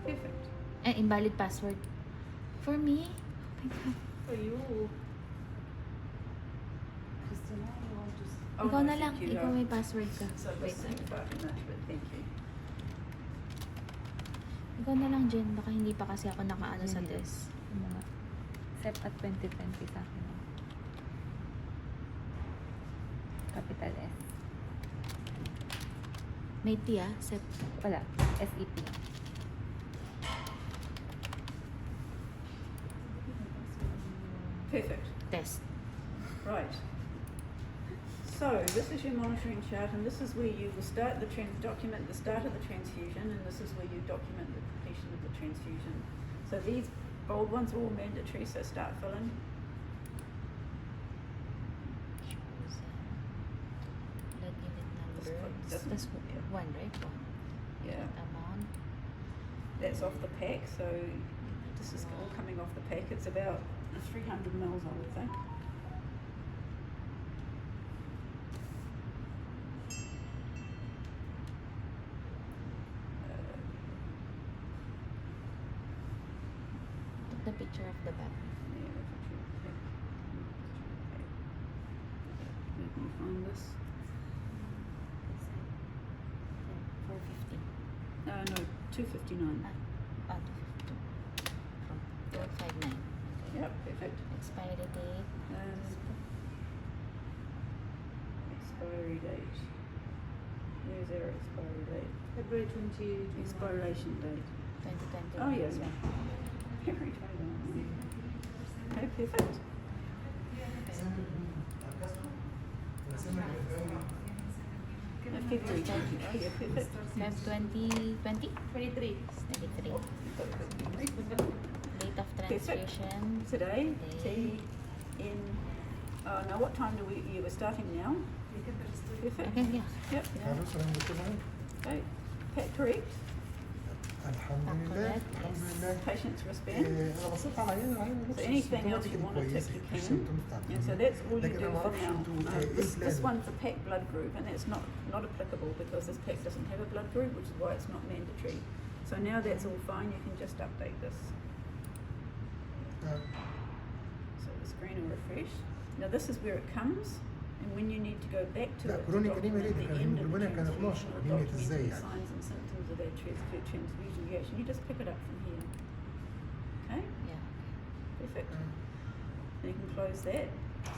Perfect. Invalid password. For me? Oh my God. For you. Christina, you want to... Ikaw no, na lang. thank you. Ikaw may password ka. So listening far too much, but thank you. Ikaw na lang, Jen. Baka hindi pa kasi ako nakaano sa Hindi. test. Mga set at 2020 sa akin. Capital S. May T set. Wala. SEP. Perfect. Test. Right. So this is your monitoring chart, and this is where you will start document the start of the transfusion, and this is where you document the completion of the transfusion. So these bold ones are all mandatory, so start filling. Blood unit number. Just- That's yeah. one, right? One. Yeah. Amount. That's off the pack, so this is all coming off the pack. It's about 300 mils, I would think. Took the picture of the back. Let me find this. 450. No, 259. 250. From 459. Yep, perfect. Expiry date. Expiry date. Where's our expiry date? February 20. Expiration date. 2020. Oh, yes. February 21. Okay, perfect. February 20. Oh, yeah, perfect. Feb 2020? 23. 23. Date of Perfect. transfusion. Today, Day. T in. Oh, now what time do we? We're starting now. Perfect. Okay, yeah. Yep. Okay. Pat, correct. الحمد لله الحمد لله. Patient's wristband. انا بصيت على عينه So anything else you want to tick, you can. And so that's all you لكن do انا ما for اعرفش now. انتوا ايه This لازم. one's a pack blood group, and it's not applicable because this pack doesn't have a blood group, which is why it's not mandatory. So now that's all fine. You can just update this. So the screen will refresh. Now this is where it comes, and when you need to go back to لا it, to كرونيك document انيميا the دي كان end of the الهرمونات كان 12 transfusion or انيميا ازاي documenting the يعني؟ signs and symptoms of that transfusion reaction, you just pick it up from here. Okay? Yeah. Perfect. Then you can close that.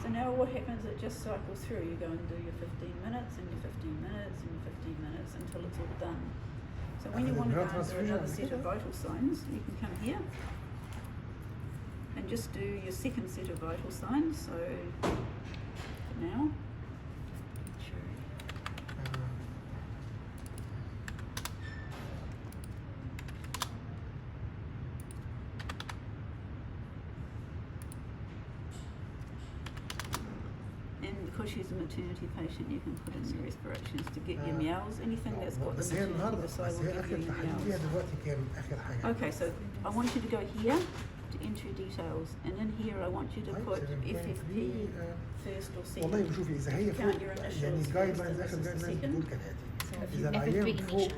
So now what happens, it just cycles through. You go and do your 15 minutes and your 15 minutes and your 15 minutes until it's all done. So when you want to go and do another set of vital signs, you can come here and just do your second set of vital signs. So for now, Sure. and because she's a maternity patient, you can put in your respirations to get your meows, anything that's got the بس هي maternity النهارده beside بس will هي give اخر you your تحديد meows. ليها دلوقتي كام اخر حاجه؟ Okay, so I want you to go here to enter details, and in here I want you to طيب put 7.3 FFP first or second. والله شوفي اذا هي فوق Count your initials يعني first الجايد and لاينز this اخر is جايد the لاينز second. بتقول كالاتي So اذا FFP العيان فوق initial.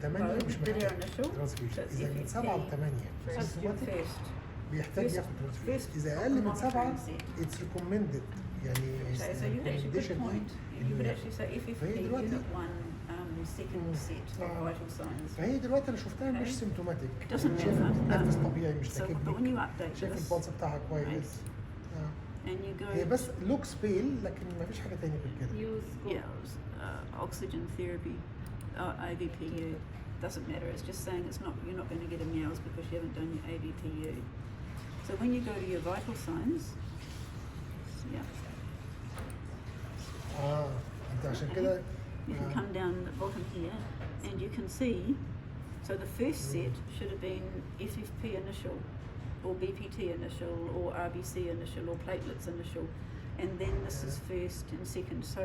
8 Both مش did محتاج our initial. ترانسفيوجن That's اذا من FFP 7 ل 8 First, سيمتوماتيك first. بيحتاج First- ياخد ترانسفيوجن first اذا اقل من 7 monitoring set. اتس ريكومندد يعني Okay, so you could actually, good point. You could actually say FFP فهي دلوقتي unit 1 second set of vital signs. فهي دلوقتي انا شفتها مش Okay. سيمتوماتيك Doesn't شايف matter. نفس طبيعي مش So, but when تكبني you update شايف this, البلس بتاعها كويس and you go هي بس لوكس بيل لكن ما فيش حاجه تانية غير كده Use yeah, oxygen therapy, AVPU, doesn't matter. It's just saying you're not going to get a meows because you haven't done your AVPU. So when you go to your vital signs, yeah, انت عشان كده you can come down the bottom here and you can see, so the first set should have been FFP initial or BPT initial or RBC initial or platelets initial, and then this is first and second. So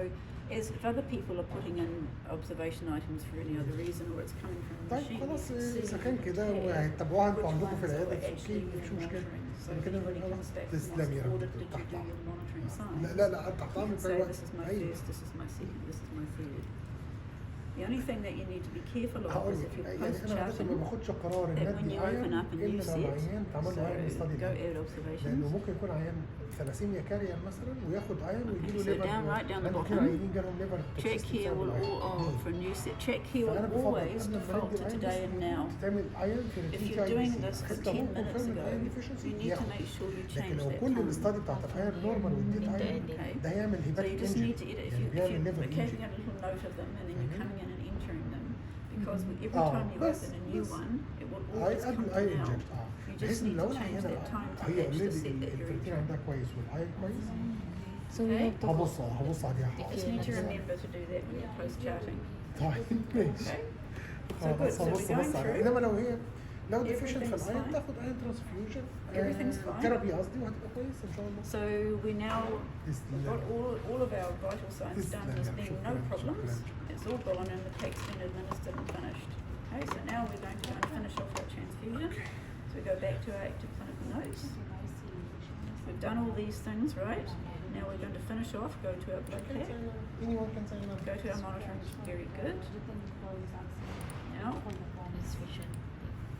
as if other people are putting in observation items for any other reason or it's coming from the طيب machine, خلاص you can see اذا كان كده here وهيتبعوها انتوا which عندكم في ones العياده were في actually اوكي مفيش مشكله monitoring. So يبقى كده everybody خلاص comes back and تسلم يا asks, رب "Audit, did you تحت do your monitoring signs?" لا لا لا تحت امرك So دلوقتي this is my ايوه first, this is my second, this is my third. The only thing that you need to be careful of هقول is لك if you're يعني انا عاده ما post-charting, باخدش قرار ان that when ادي you open عيان up a new الا لو set, العيان اتعمل له عيان so ستادي go air observations. لانه ممكن يكون عيان ثلاسيميا كارير مثلا وياخد عيان ويجي له Okay, so ليفر down right down the لان في bottom. عيانين جالهم ليفر Check here will for a new set. Check here فانا will بفضل always قبل ما default ندي to العيان today and now. تعمل عيان If في you're doing this for 10 minutes ago, you need to make sure you لكن change لو that كل time. الاستادي بتاعت العيان نورمال واديت عيان Okay. ده هيعمل So هيباتيك you just need to انجري edit. If يعني you're بيعمل ليفر taking انجري a little note of them and then you're coming in and entering them, because every آه، time you بس- open a new بس. one, it will always come to اي now. انجكت You بحيث just ان need لو to change العيان that time to هي match the اوريدي set that you're الفرتين entering. عندها كويس والعيان كويس So we have to هبص عليها You just need to remember to do that when you're post-charting. طيب ماشي Okay? So good. So we're بص going عليها through. انما لو ديفيشنت في Everything's العين fine. تاخد عين ترانسفيوجن Everything's fine. ثيرابي قصدي وهتبقى كويس ان شاء الله So we now we've got all of our vital signs done. There's been no problems. It's all gone and the pack's been administered and finished. Okay, so now we're going to go and finish off our transfusion. So we go back to our active clinical notes. We've done all these things, right? Now we're going to finish off, go to our blood pack, anyone can sign up go to our monitoring, very good. Now, transfusion.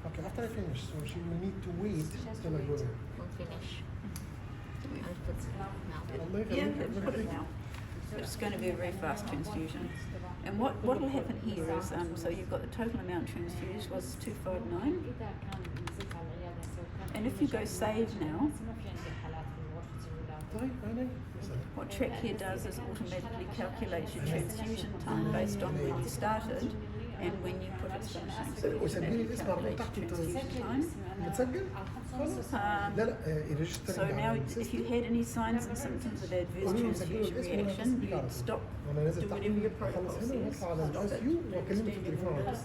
okay after I finish so she will need to wait till I go there We'll finish. I'll put it now. الله yeah, يخليك let's put it now. It's going to be a very fast transfusion. And what will happen here is, so you've got the total amount transfused was 259. And if you go save now, طيب عيني what Track here does is automatically calculates your transfusion time based on when you started and when you put it finishing. So it وسجلي automatically الاسم على طول calculates تحت transfusion time. متسجل خلاص لا لا ريجستر So now, if you had any signs and symptoms of adverse transfusion reaction, you'd stop, do whatever your protocol says, stop it, extend your orders,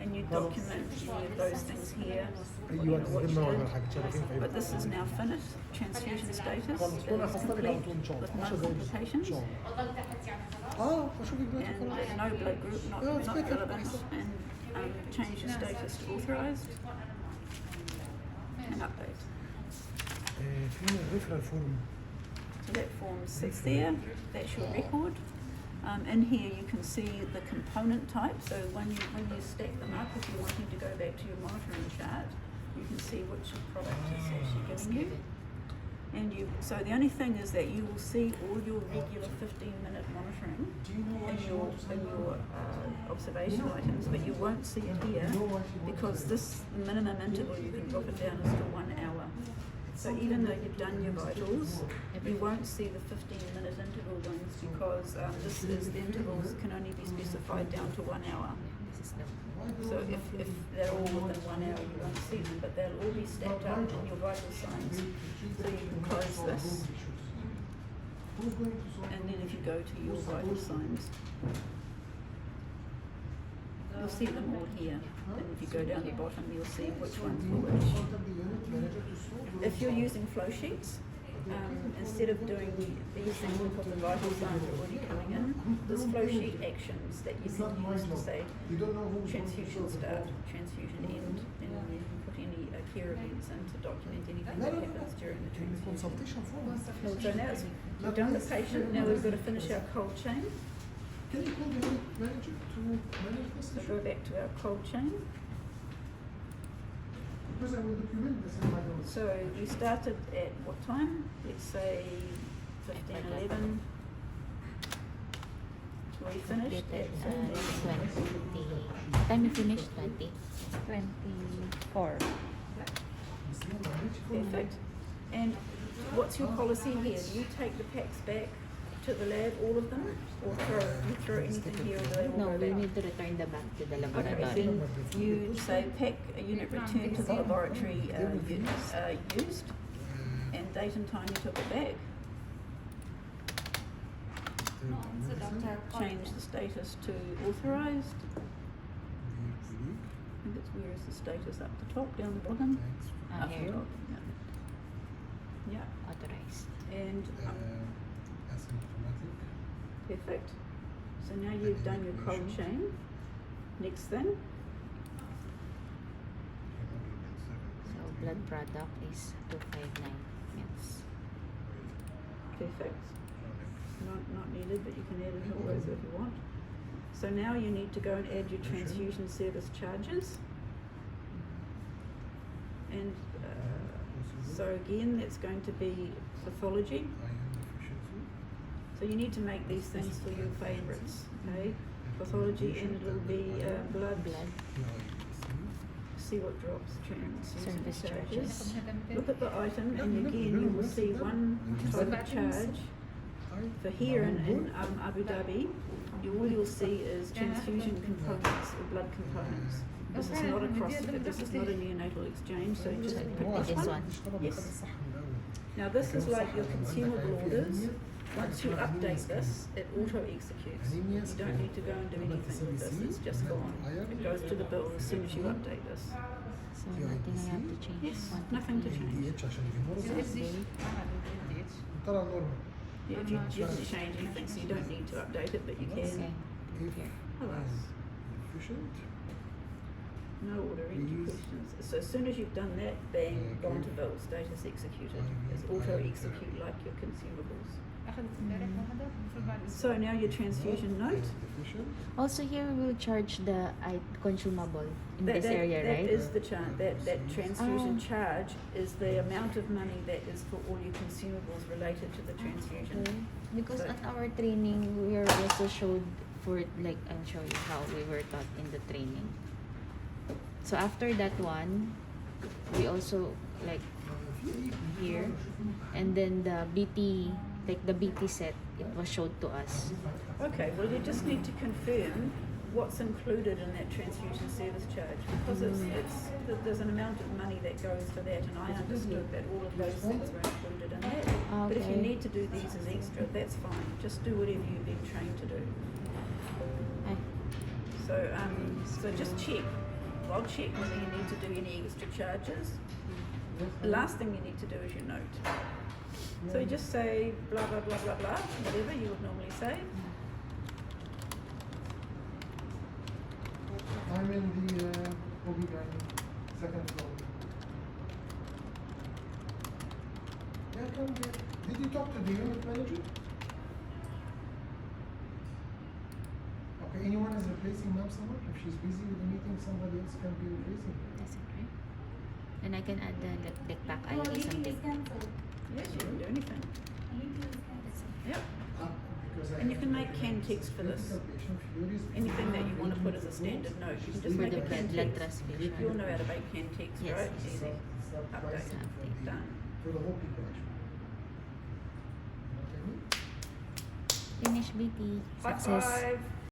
and you document any of those things here, you know, ايوه what تسجلنا you ولا did. حاجه شايفين في But this is now finished. Transfusion status خلاص وانا is هحصلك على طول ان complete شاء with الله no 10 دقايق ان complications شاء الله اشوفك دلوقتي and خلاص no blood group not Oh, it's good. relevant, and change your status to authorised and update. فين الريفرال فورم So that form sits there, that's your record. In here you can see the component type, so when you stack them up, if you're wanting to go back to your monitoring chart, you can see which product is actually giving you. And so the only thing is that you will see all your regular 15-minute monitoring in your observation items, but you won't see it here because this minimum interval you can drop it down is to 1 hour. So even though you've done your vitals, you won't see the 15-minute interval ones because the intervals can only be specified down to 1 hour. So if they're all within 1 hour, you won't see them, but they'll all be stacked up in your vital signs. So you can close this, and then if you go to your vital signs, you'll see them all here. And if you go down the bottom, you'll see which ones for which. If you're using flow sheets, instead of doing these things because the vital signs are already coming in, there's flow sheet actions that you can use to say transfusion start, transfusion end, and then you can put any care events in to document anything that happens during the transfusion. consultation form So now we've done the patient, now we've got to finish our cold chain. can you call the manager to manage this So go back to our cold chain. because I will document this in my notes So we started at what time? Let's say 15:11. We finished at 20. Time you finish 20. 24. Perfect. And what's your policy here? Do you take the packs back to the lab, all of them, or you throw anything here and they will No, go we back? need to return the back to the Okay, laboratory. then you say pack a unit returned to the laboratory used, and date and time you took it back. Change the status to authorised. I think it's where is the status up the top, down the bottom? Up the Here, top, yeah. Yeah, authorized. and asymptomatic perfect. So now you've done your cold chain. Next thing, So blood product is 259 mils. perfect. Not needed, but you can add it always if you want. So now you need to go and add your transfusion service charges. And so again, that's going to be pathology. So you need to make these things for your favourites, okay? Pathology, and it'll be blood. See what drops, transfusion Service charges. charges. Look at the item, and again you will see one type of charge. For here in Abu Dhabi, all you'll see is transfusion components or blood components. This is not a this is not a neonatal exchange, so just pick this one. Yes. Now this is like your consumable orders. Once you update this, it auto-executes. You don't need to go and do anything with this, it's just gone. It goes to the bill as soon as you update this. So nothing I have to change. Yes, nothing to change. Yeah, if you didn't change anything, so you don't need to update it, but you can. Okay. Here. No order, any questions. So as soon as you've done that, bang, gone to bill, status executed. It's auto-execute like your consumables. So now your transfusion note. Also here we will charge the consumable in this area, right? That is the charge. That transfusion charge is the amount of money that is for all your consumables related to the transfusion. Okay. Because So- at our training we are also showed for like I'll show you how we were taught in the training. So after that one, we also like here, and then the BT, like the BT set, it was showed to us. Okay, well you just need to confirm what's included in that transfusion service charge, because there's an amount of money that goes to that, and I understood that all of those things were included in that. But if you Okay. need to do these as extra, that's fine. Just do whatever you've been trained to do. Okay. So just check. I'll check whether you need to do any extra charges. The last thing you need to do is your note. So you just say blah blah blah blah blah, whatever you would normally say. I'm in the OB/GYN second floor. Yeah, come here. Did you talk to the unit manager? Okay, anyone is replacing Ma'am Samar? If she's busy with the meeting, somebody else can be replacing her. That's it, right? And I can add the like pack ID something. Yes, you can do anything. Yep. Because I And you have can to make can text for this. critical patient furious Anything that you want to put as a rules. standard note, you can just For make the a can blood text. transfusion. You'll know how to make can text, Yes. right? Easy. Update. Update. Done. For the whole people actually. You know what I mean? Finish BT. High Success. five.